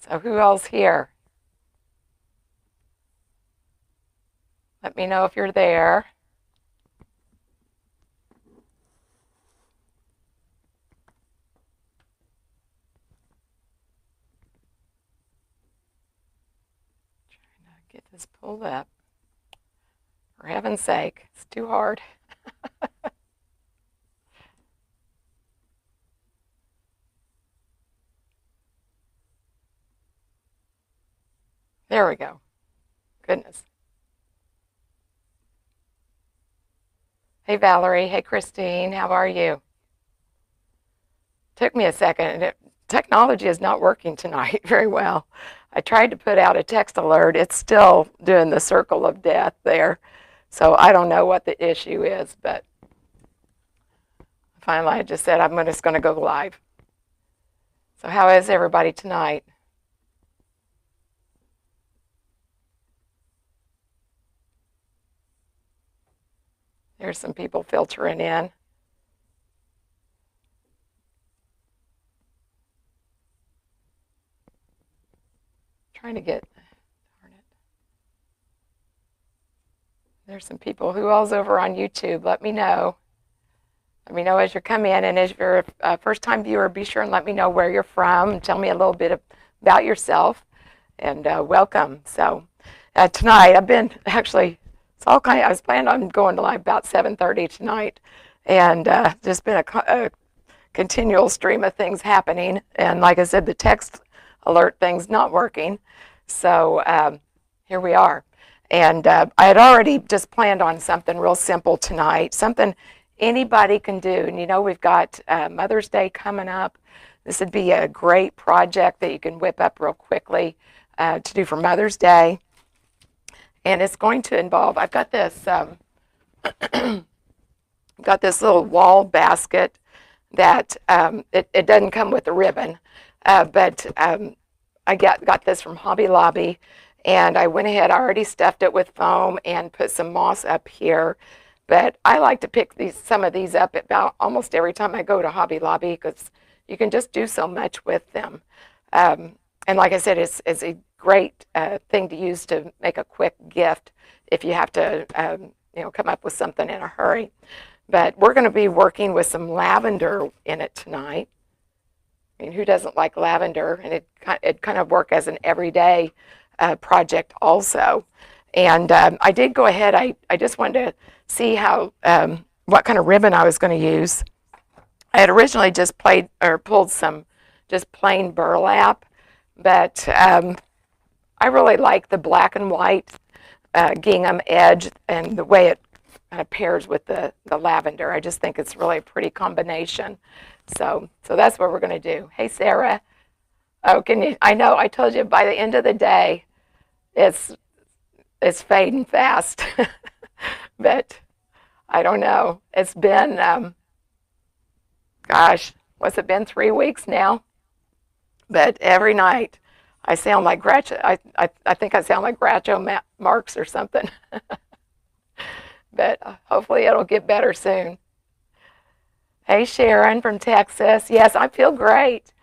So who else here? Let me know if you're there. Trying to get this pulled up. For heaven's sake, it's too hard. There we go. Goodness. Hey, Valerie. Hey, Christine. How are you? Took me a second. Technology is not working tonight very well. I tried to put out a text alert. It's still doing the circle of death there. So I don't know what the issue is, but finally I just said I'm just going to go live. So how is everybody tonight? There's some people filtering in. Trying to get, darn it. There's some people. Who else over on YouTube? Let me know. Let me know as you come in, and as you're a first-time viewer, be sure and let me know where you're from. Tell me a little bit about yourself, and welcome. So tonight, I've been actually, it's all kind of, I was planning on going to live about 7:30 tonight, and just been a continual stream of things happening. And like I said, the text alert thing's not working. So here we are. And I had already just planned on something real simple tonight, something anybody can do. And you know, we've got Mother's Day coming up. This would be a great project that you can whip up real quickly to do for Mother's Day. And it's going to involve, I've got this little wall basket that it doesn't come with a ribbon, but I got this from Hobby Lobby, and I went ahead, I already stuffed it with foam and put some moss up here. But I like to pick some of these up about almost every time I go to Hobby Lobby, because you can just do so much with them. And like I said, it's a great thing to use to make a quick gift if you have to come up with something in a hurry. But we're going to be working with some lavender in it tonight. I mean, who doesn't like lavender? And it kind of work as an everyday project also. And I did go ahead, I just wanted to see how what kind of ribbon I was going to use. I had originally just pulled some just plain burlap, but I really like the black and white gingham edge and the way it kind of pairs with the lavender. I just think it's really a pretty combination. So that's what we're going to do. Hey, Sarah. Oh, I know I told you by the end of the day, it's fading fast. But I don't know. It's been, gosh, what's it been, 3 weeks now? But every night I sound like Groucho. I think I sound like Groucho Marx or something. But hopefully it'll get better soon. Hey, Sharon from Texas. Yes, I feel great.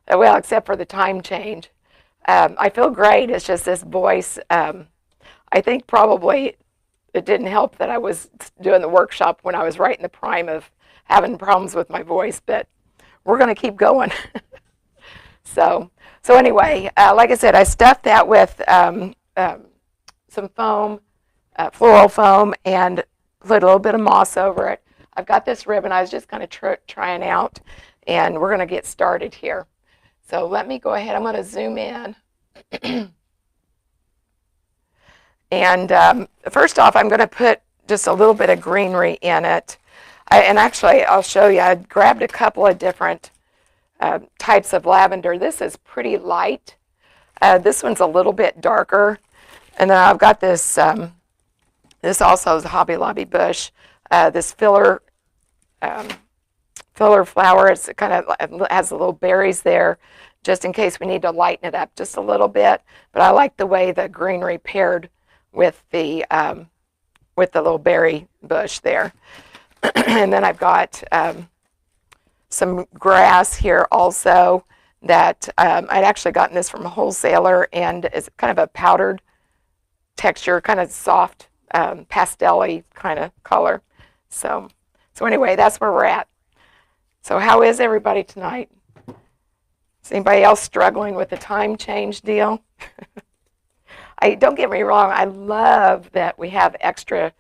Well, except for the time change. I feel great. It's just this voice. I think probably it didn't help that I was doing the workshop when I was right in the prime of having problems with my voice, but we're going to keep going. So anyway, like I said, I stuffed that with some foam, floral foam, and put a little bit of moss over it. I've got this ribbon I was just kind of trying out, and we're going to get started here. So let me go ahead. I'm going to zoom in. And first off, I'm going to put just a little bit of greenery in it. And actually, I'll show you. I grabbed a couple of different types of lavender. This is pretty light. This one's a little bit darker. And then I've got this, this also is a Hobby Lobby bush, this filler flower. It's kind of has the little berries there, just in case we need to lighten it up just a little bit. But I like the way the greenery paired with the little berry bush there. And then I've got some grass here also that I'd actually gotten this from a wholesaler, and it's kind of a powdered texture, kind of soft, pastel-y kind of color. So anyway, that's where we're at. So how is everybody tonight? Is anybody else struggling with the time change deal? Don't get me wrong, I love that we have extra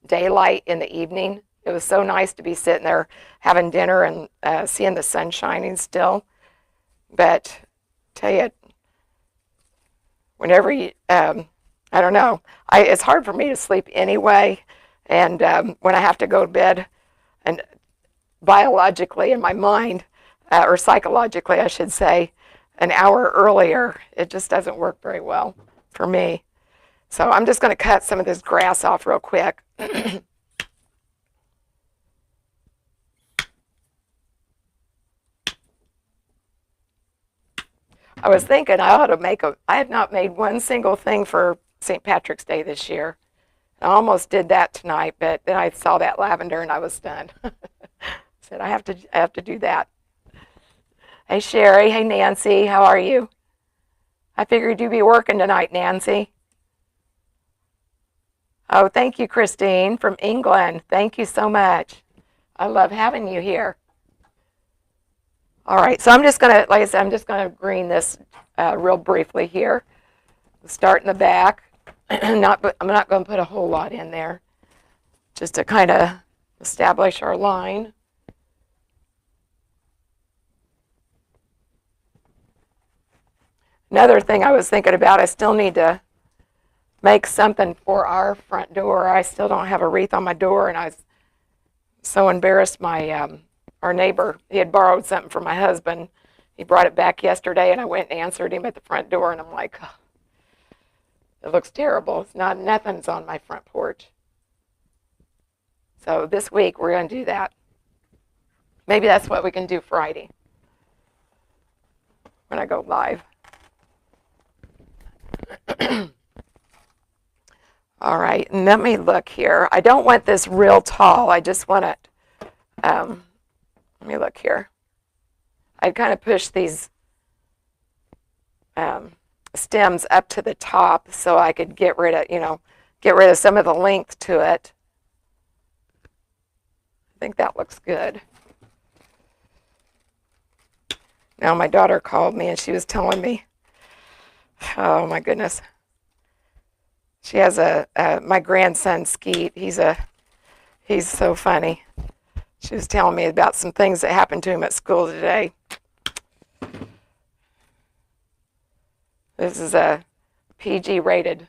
daylight in the evening. It was so nice to be sitting there having dinner and seeing the sun shining still. But tell you, whenever you, I don't know, it's hard for me to sleep anyway. And when I have to go to bed, and biologically in my mind, or psychologically, I should say, an hour earlier, it just doesn't work very well for me. So I'm just going to cut some of this grass off real quick. I was thinking I ought to I have not made one single thing for St. Patrick's Day this year. I almost did that tonight, but then I saw that lavender and I was stunned. Said I have to do that. Hey Sherry, hey Nancy, how are you? I figured you'd be working tonight, Nancy. Oh, thank you, Christine from England. Thank you so much. I love having you here. All right, so I'm just going to, like I said, I'm just going to green this real briefly here. Start in the back. I'm not going to put a whole lot in there, just to kind of establish our line. Another thing I was thinking about, I still need to make something for our front door. I still don't have a wreath on my door, and I was so embarrassed. Our neighbor, he had borrowed something from my husband. He brought it back yesterday, and I went and answered him at the front door, and I'm like, oh, it looks terrible. Nothing's on my front porch. So this week we're going to do that. Maybe that's what we can do Friday when I go live. All right, and let me look here. I don't want this real tall. I just want it, let me look here. I'd kind of push these stems up to the top so I could get rid of some of the length to it. I think that looks good. Now my daughter called me and she was telling me, oh my goodness. She has my grandson Skeet. He's so funny. She was telling me about some things that happened to him at school today. This is a PG rated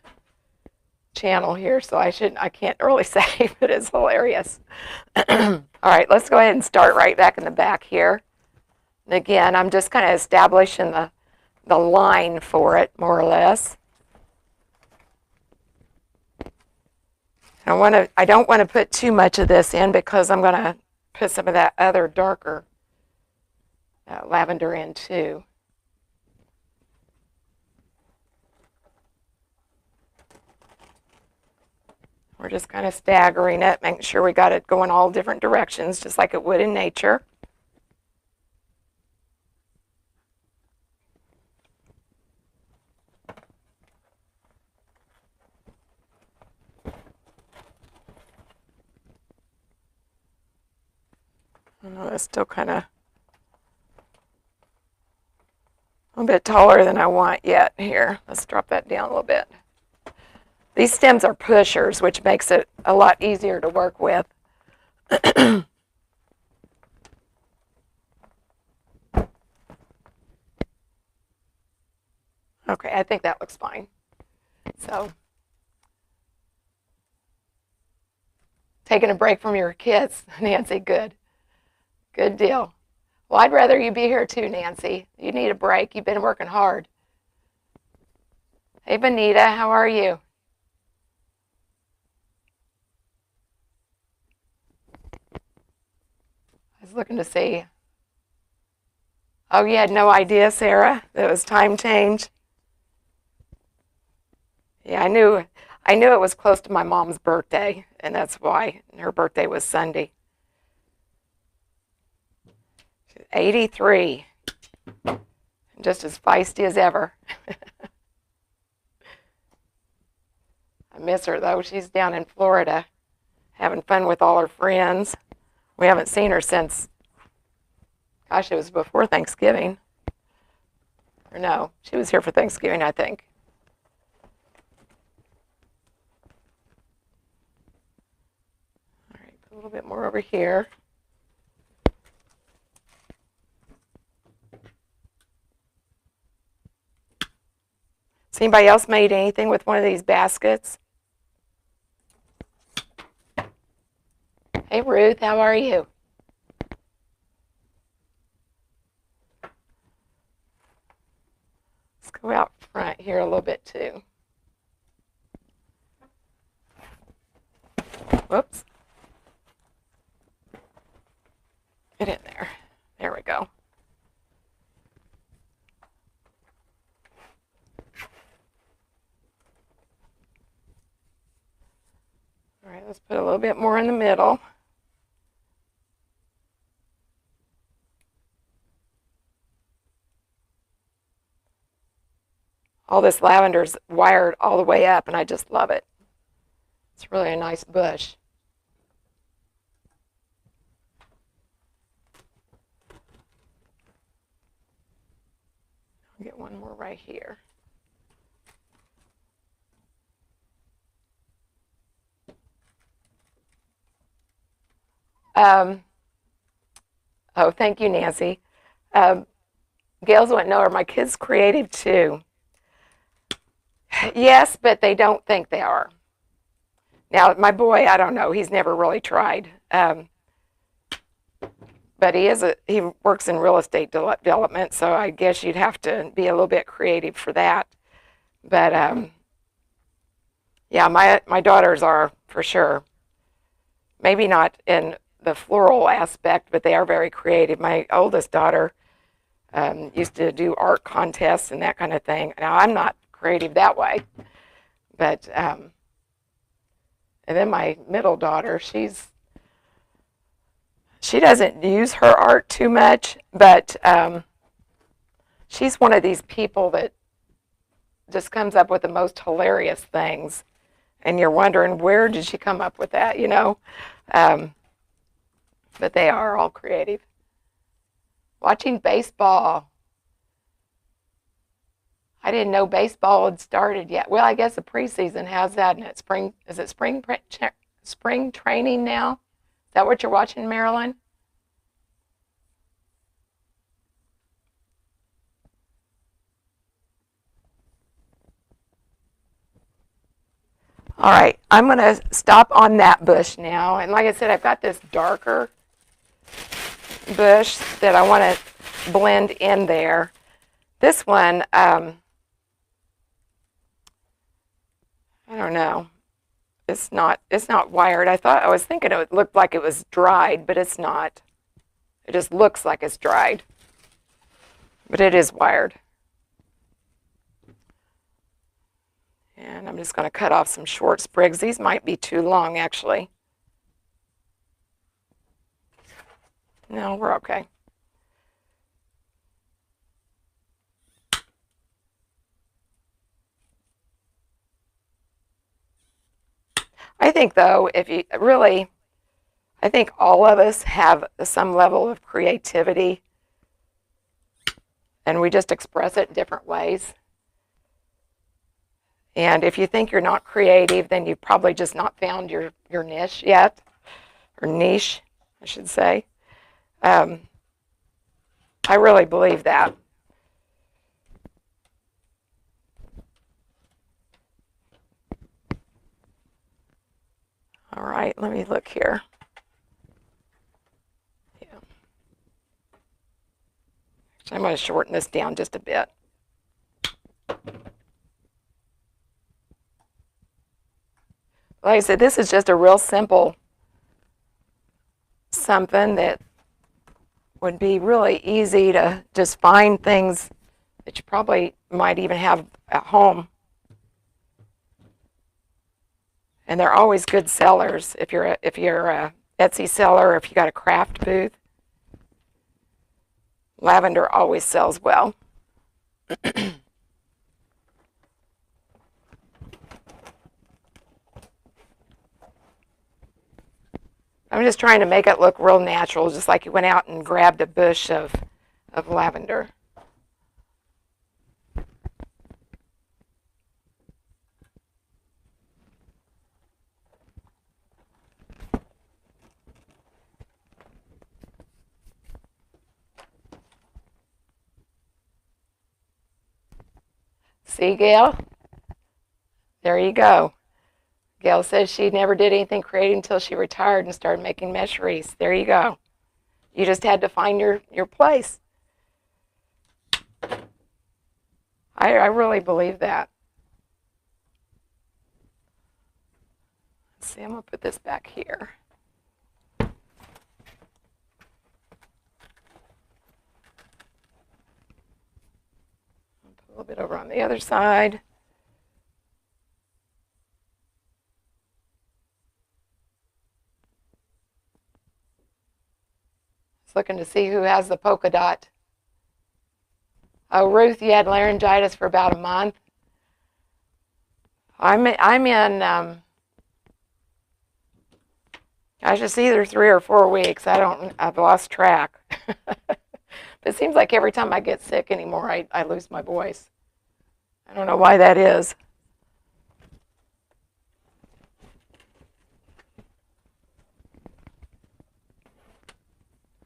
channel here, so I can't really say, but it's hilarious. All right, let's go ahead and start right back in the back here. And again, I'm just kind of establishing the line for it, more or less. I don't want to put too much of this in because I'm going to put some of that other darker lavender in too. We're just kind of staggering it, making sure we got it going all different directions, just like it would in nature. I know that's still kind of a bit taller than I want yet. Here, let's drop that down a little bit. These stems are pushers, which makes it a lot easier to work with. Okay, I think that looks fine. So, taking a break from your kids, Nancy, good. Good deal. Well, I'd rather you be here too, Nancy. You need a break. You've been working hard. Hey, Benita, how are you? I was looking to see. Oh, you had no idea, Sarah, that it was time change? Yeah, I knew it was close to my mom's birthday, and that's why her birthday was Sunday. 83. just as feisty as ever. I miss her, though. She's down in Florida having fun with all her friends. We haven't seen her since, gosh, it was before Thanksgiving. Or no, she was here for Thanksgiving, I think. All right, put a little bit more over here. Has anybody else made anything with one of these baskets? Hey, Ruth, how are you? Let's go out front here a little bit, too. Whoops. Get in there. There we go. All right, let's put a little bit more in the middle. All this lavender's wired all the way up, and I just love it. It's really a nice bush. I'll get one more right here. Oh, thank you, Nancy. Gail's went, no, are my kids creative too? Yes, but they don't think they are. Now, my boy, I don't know. He's never really tried. But he works in real estate development, so I guess you'd have to be a little bit creative for that. But yeah, my daughters are for sure. Maybe not in the floral aspect, but they are very creative. My oldest daughter used to do art contests and that kind of thing. Now, I'm not creative that way, but and then my middle daughter, she doesn't use her art too much, but she's one of these people that just comes up with the most hilarious things, and you're wondering, where did she come up with that, you know? But they are all creative. Watching baseball. I didn't know baseball had started yet. Well, I guess the preseason has that, and is it spring training now? Is that what you're watching, Marilyn? All right, I'm going to stop on that bush now. And like I said, I've got this darker bush that I want to blend in there. This one, I don't know. It's not wired. I was thinking it looked like it was dried, but it's not. It just looks like it's dried. But it is wired. And I'm just going to cut off some short sprigs. These might be too long, actually. No, we're okay. I think, though, I think all of us have some level of creativity, and we just express it in different ways. And if you think you're not creative, then you've probably just not found your niche yet, or niche, I should say. I really believe that. All right, let me look here. Yeah. Actually, I'm going to shorten this down just a bit. Like I said, this is just a real simple something that would be really easy to just find things that you probably might even have at home. And they're always good sellers if you're a Etsy seller or if you got a craft booth. Lavender always sells well. I'm just trying to make it look real natural, just like you went out and grabbed a bush of lavender. See, Gail? There you go. Gail says she never did anything creative until she retired and started making mesh wreaths. There you go. You just had to find your place. I really believe that. Let's see, I'm going to put this back here. Put a little bit over on the other side. Just looking to see who has the polka dot. Oh, Ruth, you had laryngitis for about a month. I'm in, I just either 3 or 4 weeks. I've lost track. But it seems like every time I get sick anymore, I lose my voice. I don't know why that is.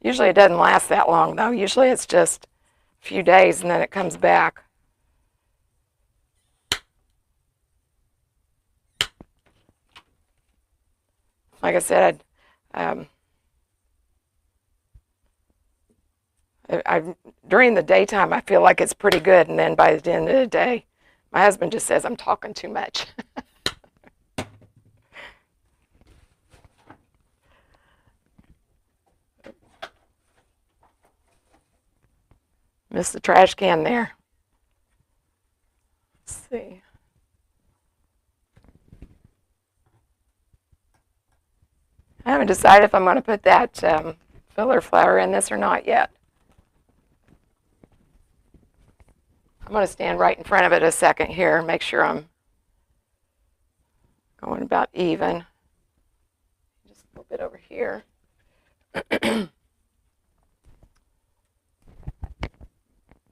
Usually it doesn't last that long, though. Usually it's just a few days and then it comes back. Like I said, during the daytime, I feel like it's pretty good, and then by the end of the day, my husband just says I'm talking too much. Missed the trash can there. Let's see. I haven't decided if I'm going to put that filler flower in this or not yet. I'm going to stand right in front of it a second here and make sure I'm going about even. Just a little bit over here.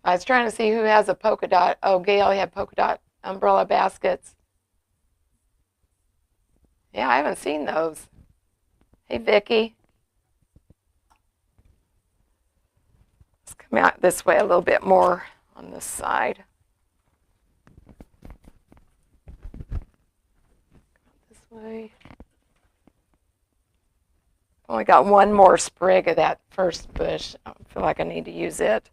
I was trying to see who has a polka dot. Oh, Gail, you have polka dot umbrella baskets. Yeah, I haven't seen those. Hey, Vicki. Let's come out this way a little bit more on this side. This way. Only got one more sprig of that first bush. I feel like I need to use it.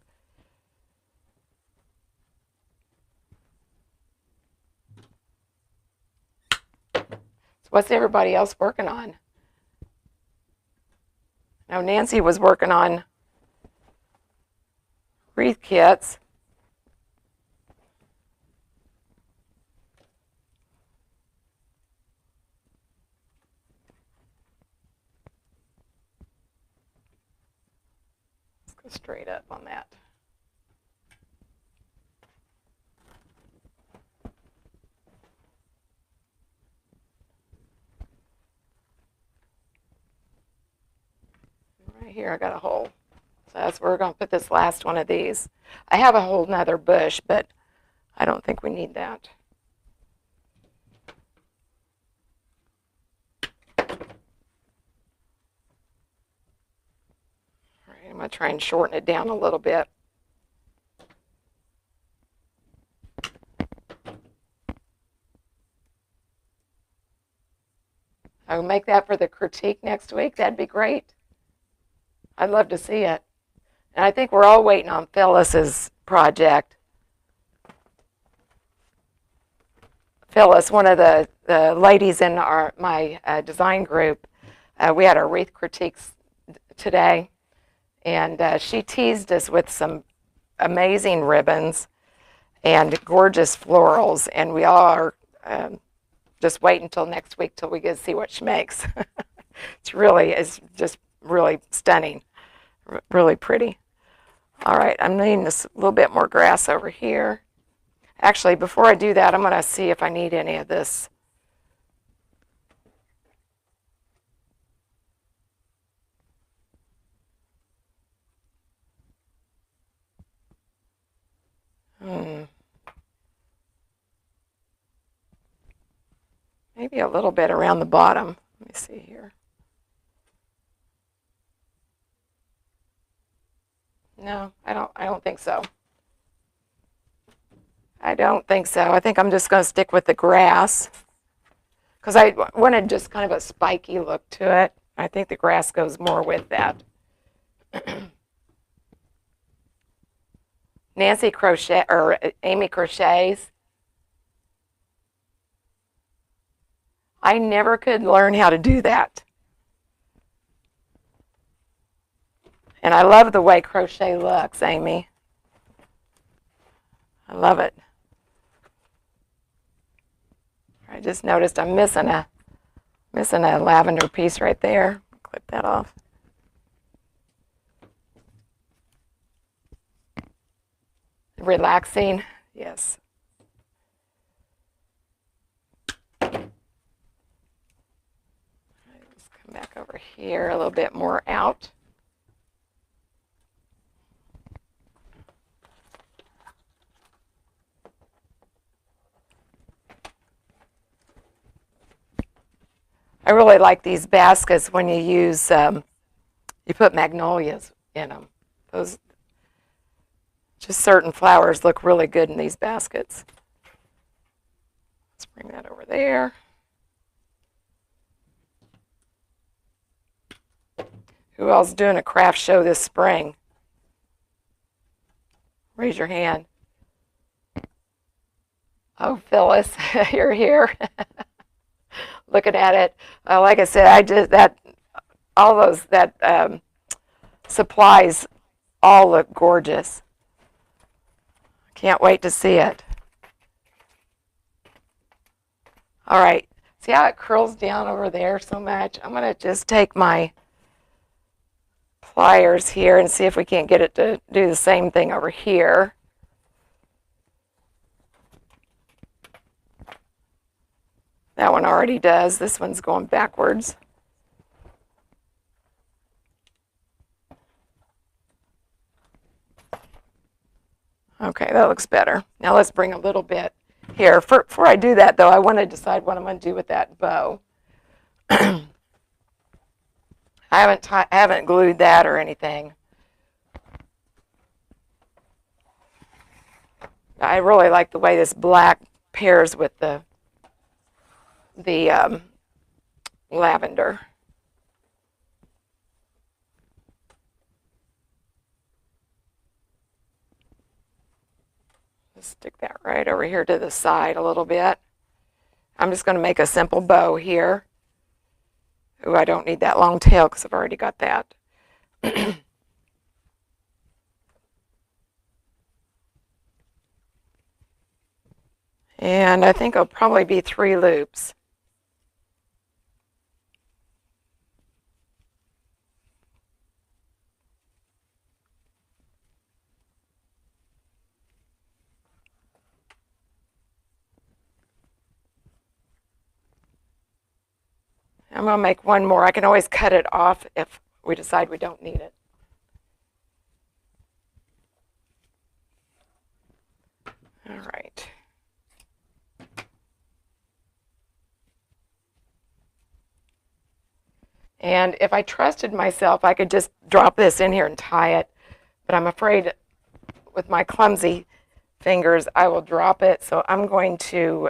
So what's everybody else working on? Now Nancy was working on wreath kits. Let's go straight up on that. Right here I got a hole. So that's where we're going to put this last one of these. I have a whole nother bush, but I don't think we need that. All right, I'm going to try and shorten it down a little bit. I will make that for the critique next week. That'd be great. I'd love to see it. And I think we're all waiting on Phyllis's project. Phyllis, one of the ladies in my design group, we had our wreath critiques today, and she teased us with some amazing ribbons and gorgeous florals, and we all are just wait until next week till we get to see what she makes. It's just really stunning, really pretty. All right, I'm needing this a little bit more grass over here. Actually, before I do that, I'm going to see if I need any of this. Maybe a little bit around the bottom. Let me see here. No, I don't think so. I don't think so. I think I'm just going to stick with the grass because I wanted just kind of a spiky look to it. I think the grass goes more with that. Nancy crochet or Amy crochets. I never could learn how to do that. And I love the way crochet looks, Amy. I love it. I just noticed I'm missing a lavender piece right there. Clip that off. Relaxing, yes. Let's come back over here a little bit more out. I really like these baskets when you use, you put magnolias in them. Those, just certain flowers look really good in these baskets. Let's bring that over there. Who else is doing a craft show this spring? Raise your hand. Oh, Phyllis, you're here. Looking at it. Like I said, I did that. All those supplies all look gorgeous. Can't wait to see it. All right. See how it curls down over there so much? I'm going to just take my pliers here and see if we can't get it to do the same thing over here. That one already does. This one's going backwards. Okay, that looks better. Now let's bring a little bit here. Before I do that, though, I want to decide what I'm going to do with that bow. I haven't glued that or anything. I really like the way this black pairs with the lavender. Let's stick that right over here to the side a little bit. I'm just going to make a simple bow here. Ooh, I don't need that long tail because I've already got that. And I think it'll probably be 3 loops. I'm going to make one more. I can always cut it off if we decide we don't need it. All right. And if I trusted myself, I could just drop this in here and tie it. But I'm afraid with my clumsy fingers, I will drop it. So I'm going to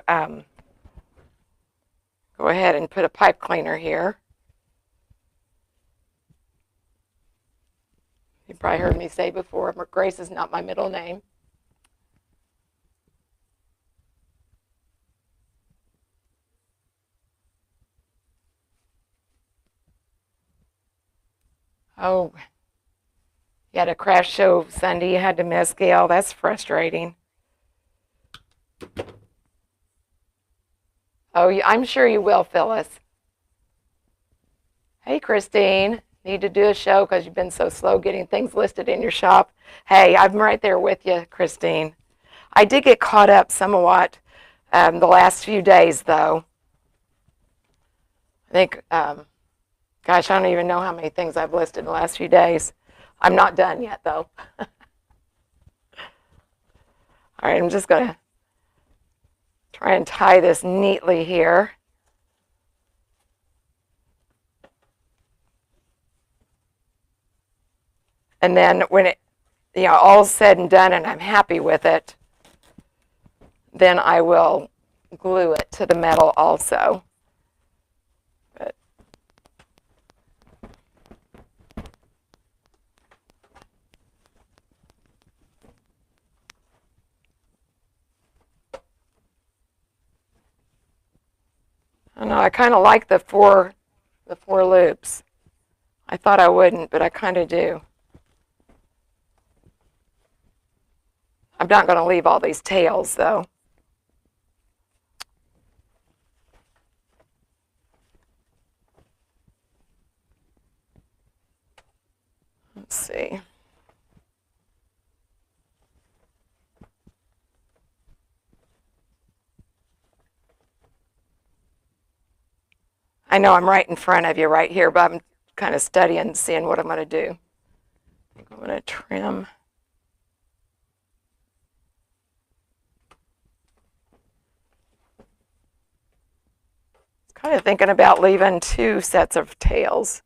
go ahead and put a pipe cleaner here. You probably heard me say before, Grace is not my middle name. Oh, you had a craft show Sunday, you had to miss, Gail. That's frustrating. Oh, I'm sure you will, Phyllis. Hey, Christine. Need to do a show because you've been so slow getting things listed in your shop. Hey, I'm right there with you, Christine. I did get caught up somewhat the last few days, though. I think, gosh, I don't even know how many things I've listed in the last few days. I'm not done yet, though. All right, I'm just going to try and tie this neatly here. And then when it, all's said and done and I'm happy with it, then I will glue it to the metal also. But I don't know, I kind of like the four loops. I thought I wouldn't, but I kind of do. I'm not going to leave all these tails, though. Let's see. I know I'm right in front of you right here, but I'm kind of studying, seeing what I'm going to do. I think I'm going to trim. Kind of thinking about leaving 2 sets of tails.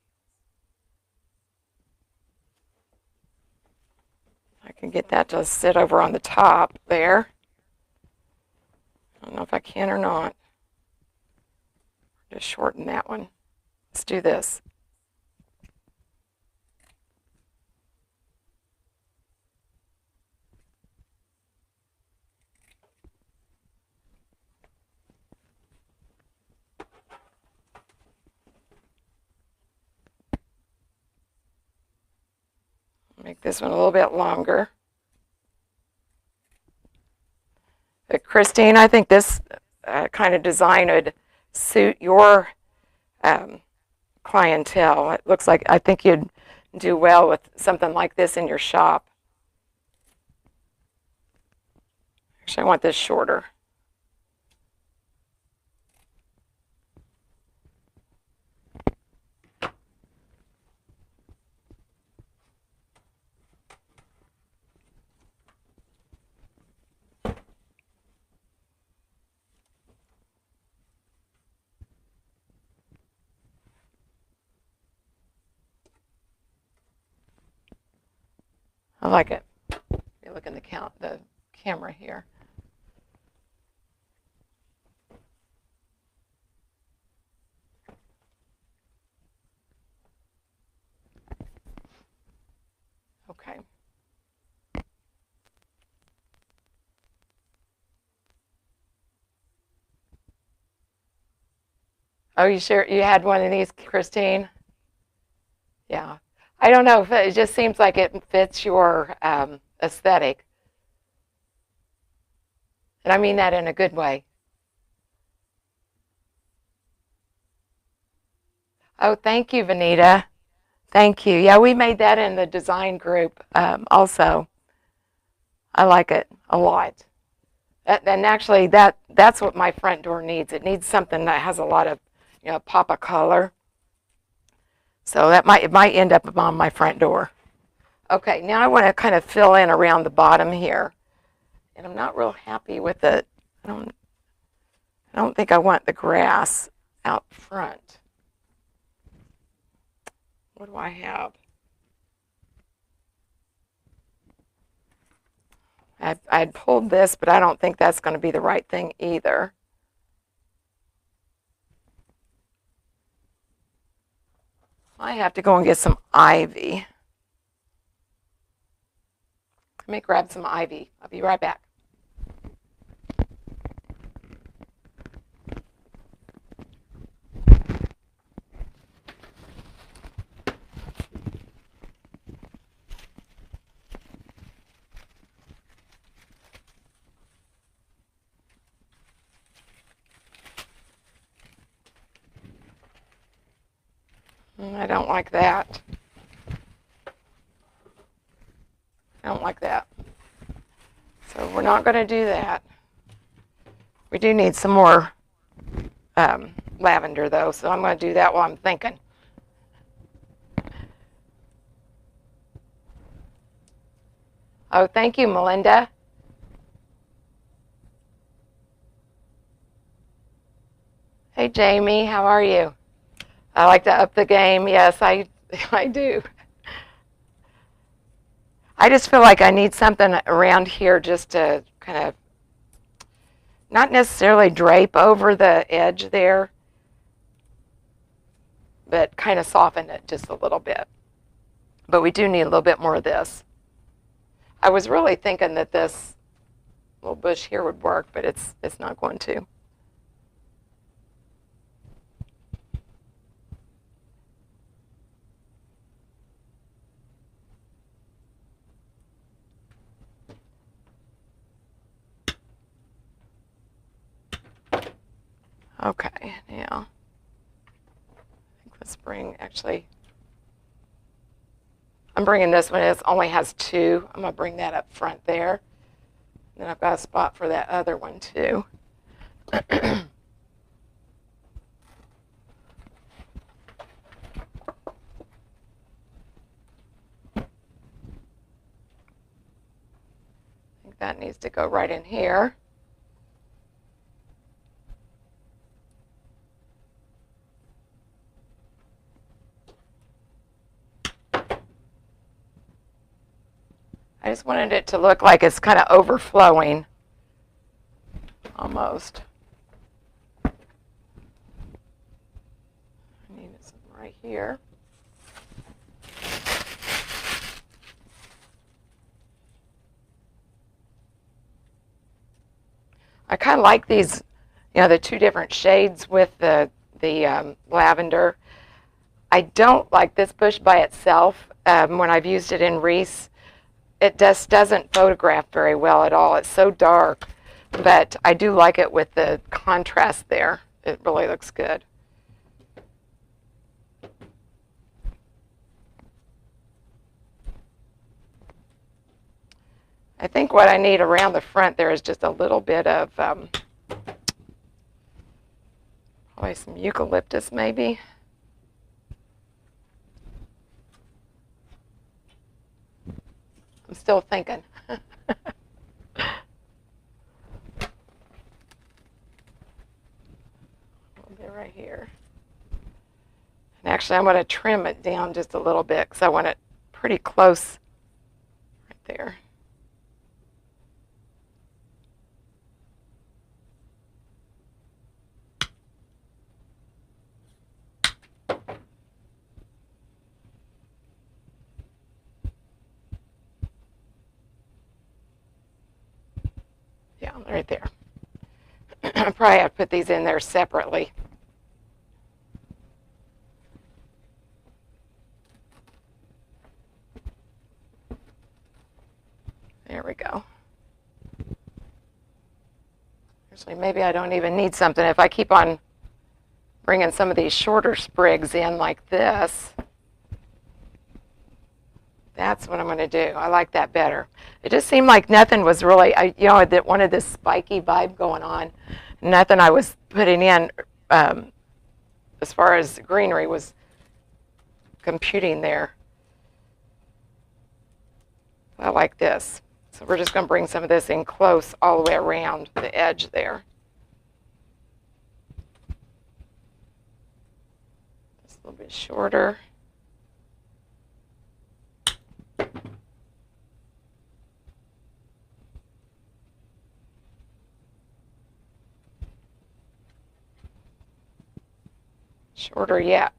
I can get that to sit over on the top there. I don't know if I can or not. Just shorten that one. Let's do this. Make this one a little bit longer. But Christine, I think this kind of design would suit your clientele. It looks like I think you'd do well with something like this in your shop. Actually, I want this shorter. I like it. You look in the camera here. Okay. Oh, you sure you had one of these, Christine? Yeah. I don't know if it just seems like it fits your aesthetic. And I mean that in a good way. Oh, thank you, Vanita. Thank you. Yeah, we made that in the design group also. I like it a lot. And actually, that's what my front door needs. It needs something that has a lot of, pop of color. So it might end up on my front door. Okay, now I want to kind of fill in around the bottom here. And I'm not real happy with it. I don't think I want the grass out front. What do I have? I'd pulled this, but I don't think that's going to be the right thing either. I have to go and get some ivy. Let me grab some ivy. I'll be right back. I don't like that. I don't like that. So we're not going to do that. We do need some more lavender, though, so I'm going to do that while I'm thinking. Oh, thank you, Melinda. Hey, Jamie, how are you? I like to up the game. Yes, I do. I just feel like I need something around here just to kind of not necessarily drape over the edge there, but kind of soften it just a little bit. But we do need a little bit more of this. I was really thinking that this little bush here would work, but it's not going to. Okay, now I think let's bring, actually, I'm bringing this one. It only has two. I'm going to bring that up front there. And then I've got a spot for that other one too. I think that needs to go right in here. I just wanted it to look like it's kind of overflowing, almost. I need some right here. I kind of like these, the two different shades with the lavender. I don't like this bush by itself. When I've used it in Wreath, it just doesn't photograph very well at all. It's so dark, but I do like it with the contrast there. It really looks good. I think what I need around the front there is just a little bit of probably some eucalyptus maybe. I'm still thinking. A little bit right here. And actually, I'm going to trim it down just a little bit because I want it pretty close right there. Yeah, right there. I probably have to put these in there separately. There we go. Actually, maybe I don't even need something. If I keep on bringing some of these shorter sprigs in like this, that's what I'm going to do. I like that better. It just seemed like nothing was really, I wanted this spiky vibe going on. Nothing I was putting in as far as greenery was computing there. I like this. So we're just going to bring some of this in close all the way around the edge there. Just a little bit shorter. Shorter yet.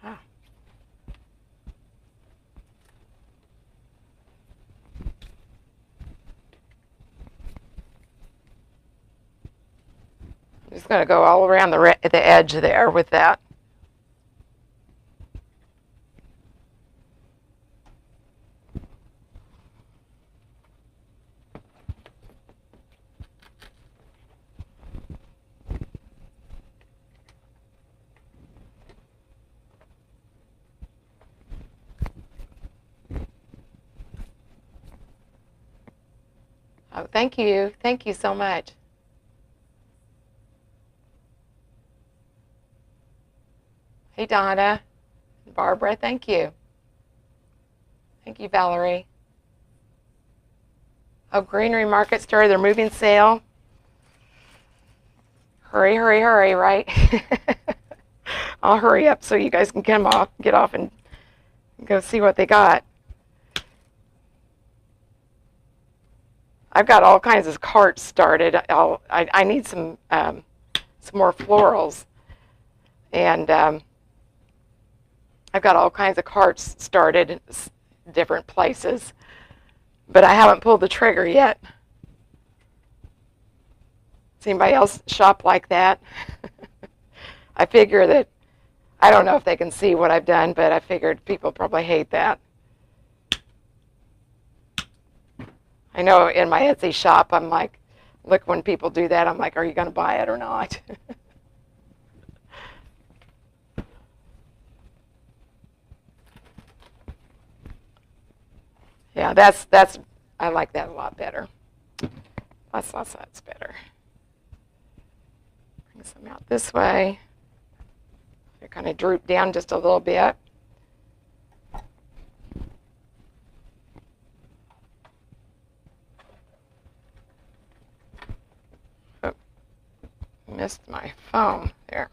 I'm just going to go all around the edge there with that. Oh, thank you. Thank you so much. Hey, Donna. Barbara, thank you. Thank you, Valerie. Oh, Greenery Market Store, they're moving sale. Hurry, hurry, hurry, right? I'll hurry up so you guys can get off and go see what they got. I've got all kinds of carts started. I need some more florals, and I've got all kinds of carts started in different places, but I haven't pulled the trigger yet. Does anybody else shop like that? I figure that, I don't know if they can see what I've done, but I figured people probably hate that. I know in my Etsy shop, I'm like, look, when people do that, I'm like, are you going to buy it or not? Yeah, that's I like that a lot better. That's better. Bring some out this way. They kind of droop down just a little bit. Oh, missed my foam there.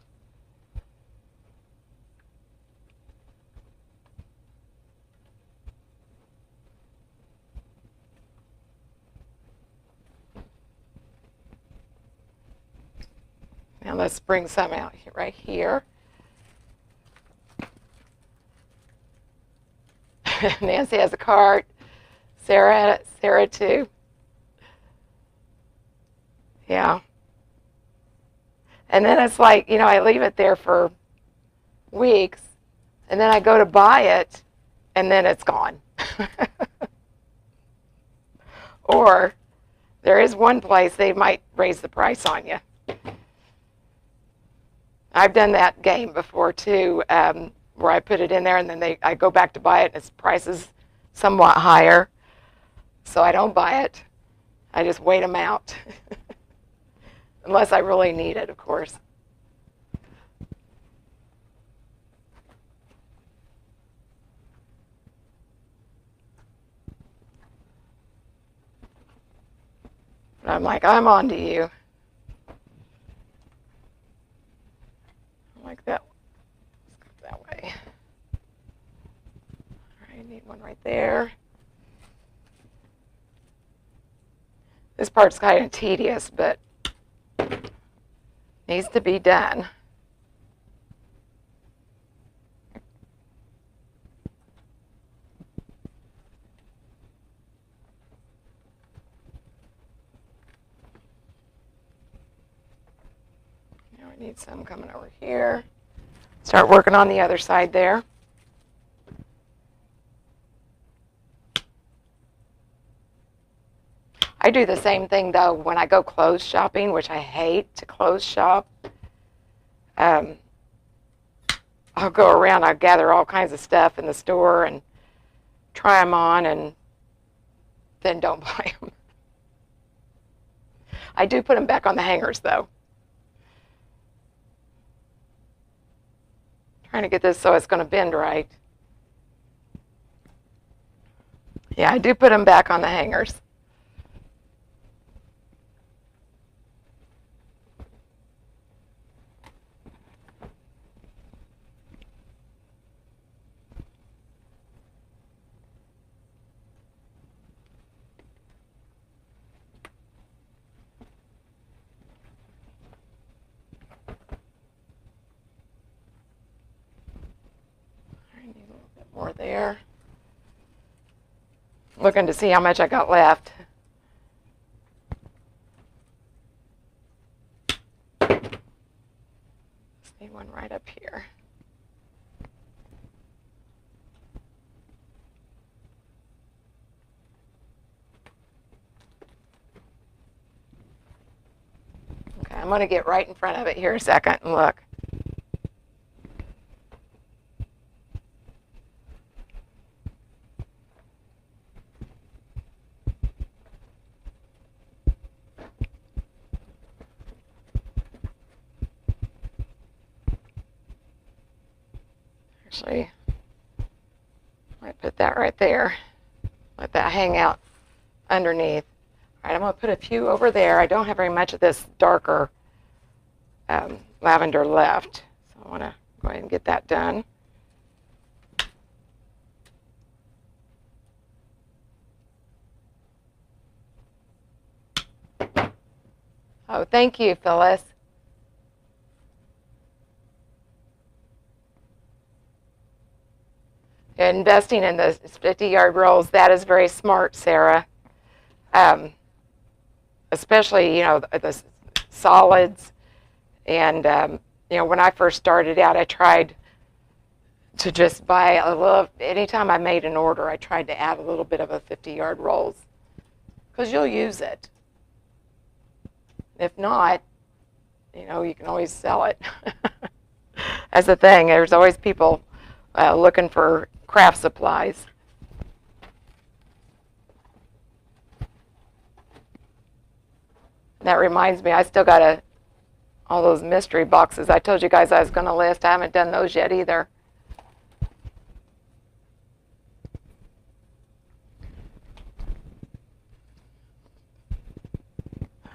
Now let's bring some out here, right here. Nancy has a cart. Sarah too. Yeah. And then it's like, I leave it there for weeks, and then I go to buy it, and then it's gone. Or there is one place they might raise the price on you. I've done that game before too, where I put it in there and then I go back to buy it and its price is somewhat higher. So I don't buy it. I just wait them out. Unless I really need it, of course. But I'm like, I'm on to you. Like that. Let's go that way. All right, I need one right there. This part's kind of tedious, but needs to be done. Now I need some coming over here. Start working on the other side there. I do the same thing, though, when I go clothes shopping, which I hate to clothes shop. I'll go around, I'll gather all kinds of stuff in the store and try them on and then don't buy them. I do put them back on the hangers, though. Trying to get this so it's going to bend right. Yeah, I do put them back on the hangers. More there. Looking to see how much I got left. Just need one right up here. Okay, I'm going to get right in front of it here a second and look. Actually, I might put that right there. Let that hang out underneath. All right, I'm going to put a few over there. I don't have very much of this darker lavender left, so I want to go ahead and get that done. Oh, thank you, Phyllis. Investing in the 50-yard rolls, that is very smart, Sarah. Especially, the solids. And, when I first started out, I tried to just buy a little, anytime I made an order, I tried to add a little bit of a 50-yard rolls, because you'll use it. If not, you can always sell it. That's the thing. There's always people looking for craft supplies. That reminds me, I still got all those mystery boxes I told you guys I was going to list. I haven't done those yet either.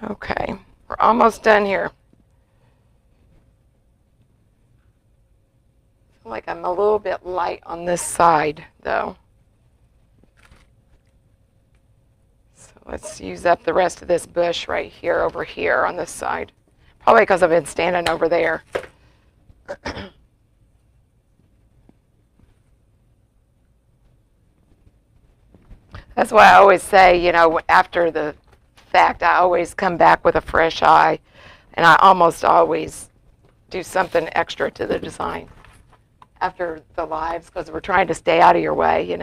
Okay, we're almost done here. I feel like I'm a little bit light on this side, though. So let's use up the rest of this bush right here, over here on this side. Probably because I've been standing over there. That's why I always say, after the fact, I always come back with a fresh eye, and I almost always do something extra to the design after the lives, because we're trying to stay out of your way,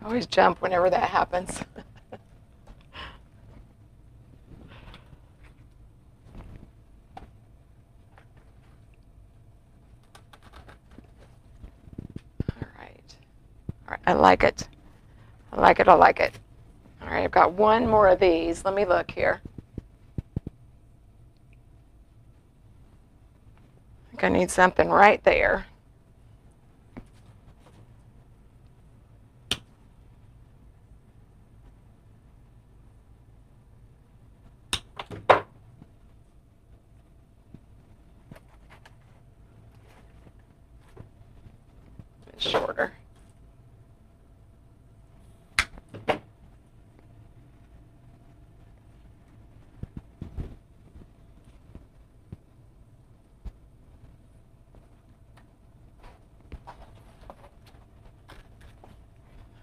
I always jump whenever that happens. All right, I like it. I like it, I like it. All right, I've got one more of these. Let me look here. I think I need something right there. Shorter.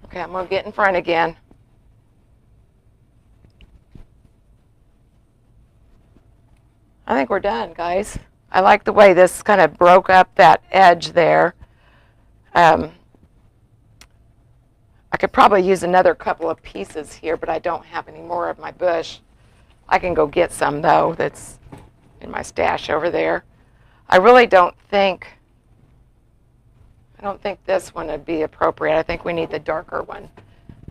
Okay, I'm going to get in front again. I think we're done, guys. I like the way this kind of broke up that edge there. I could probably use another couple of pieces here, but I don't have any more of my bush. I can go get some, though, that's in my stash over there. I really don't think this one would be appropriate. I think we need the darker one,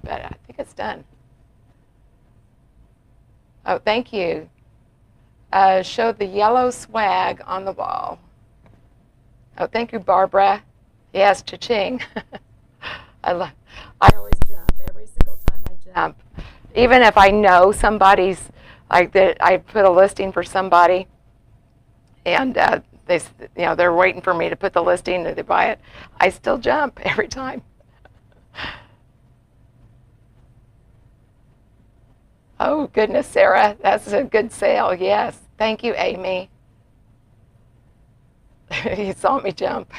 but I think it's done. Oh, thank you. Show the yellow swag on the wall. Oh, thank you, Barbara. Yes, cha-ching. I always jump every single time I jump. Even if I know somebody's, like I put a listing for somebody, and they're waiting for me to put the listing and they buy it, I still jump every time. Oh, goodness, Sarah, that's a good sale. Yes, thank you, Amy. You saw me jump.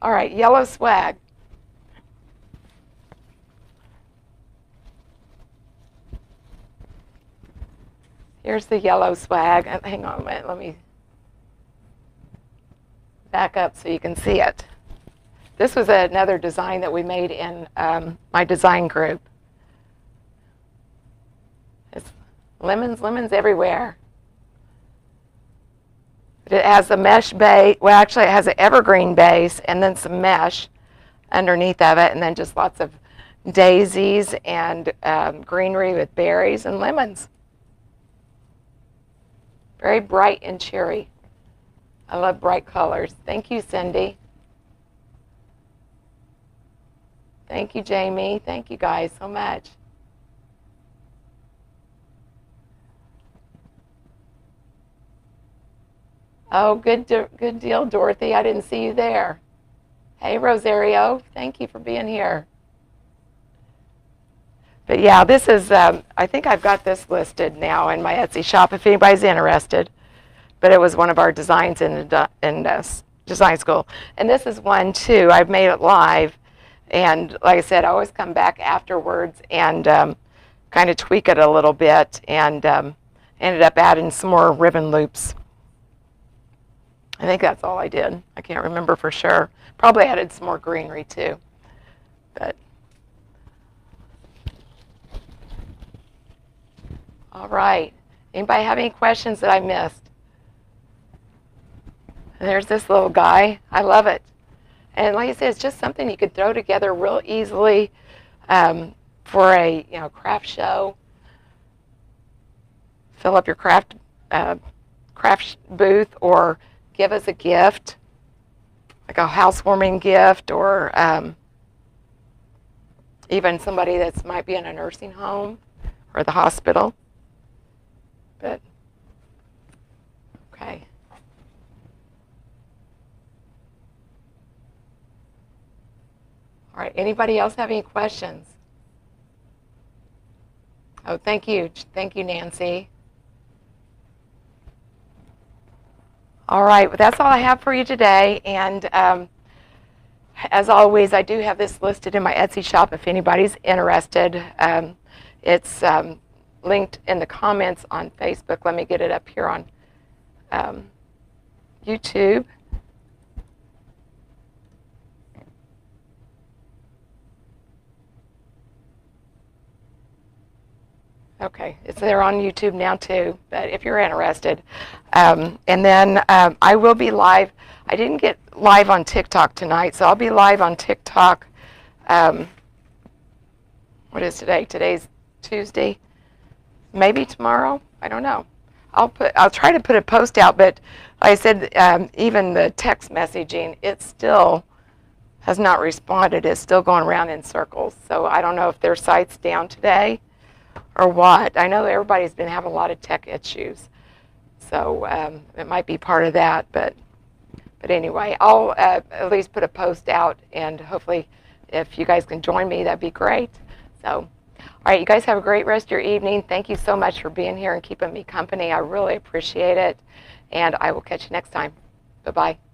All right, yellow swag. Here's the yellow swag. Hang on a minute, let me back up so you can see it. This was another design that we made in my design group. It's lemons everywhere. It has a mesh base. Well, actually, it has an evergreen base and then some mesh. underneath of it, and then just lots of daisies and greenery with berries and lemons. Very bright and cheery. I love bright colors. Thank you, Cindy. Thank you, Jamie. Thank you guys so much. Oh, good deal, Dorothy. I didn't see you there. Hey, Rosario. Thank you for being here. But yeah, this is, I think I've got this listed now in my Etsy shop if anybody's interested. But it was one of our designs in design school. And this is one, too. I've made it live. And like I said, I always come back afterwards and kind of tweak it a little bit, and ended up adding some more ribbon loops. I think that's all I did. I can't remember for sure. Probably added some more greenery too. But all right. Anybody have any questions that I missed? And there's this little guy. I love it. And like I said, it's just something you could throw together real easily for a craft show. Fill up your craft booth, or give as a gift, like a housewarming gift, or even somebody that might be in a nursing home or the hospital. But okay. All right, anybody else have any questions? Oh, thank you. Thank you, Nancy. All right, well, that's all I have for you today. And as always, I do have this listed in my Etsy shop if anybody's interested. It's linked in the comments on Facebook. Let me get it up here on YouTube. Okay, it's there on YouTube now too, but if you're interested. And then I will be live. I didn't get live on TikTok tonight, so I'll be live on TikTok. What is today? Today's Tuesday. Maybe tomorrow. I don't know. I'll try to put a post out, but like I said, even the text messaging, it still has not responded. It's still going around in circles. So I don't know if their site's down today or what. I know everybody's been having a lot of tech issues, so it might be part of that. But anyway, I'll at least put a post out, and hopefully, if you guys can join me, that'd be great. So, all right, you guys have a great rest of your evening. Thank you so much for being here and keeping me company. I really appreciate it, and I will catch you next time. Bye-bye.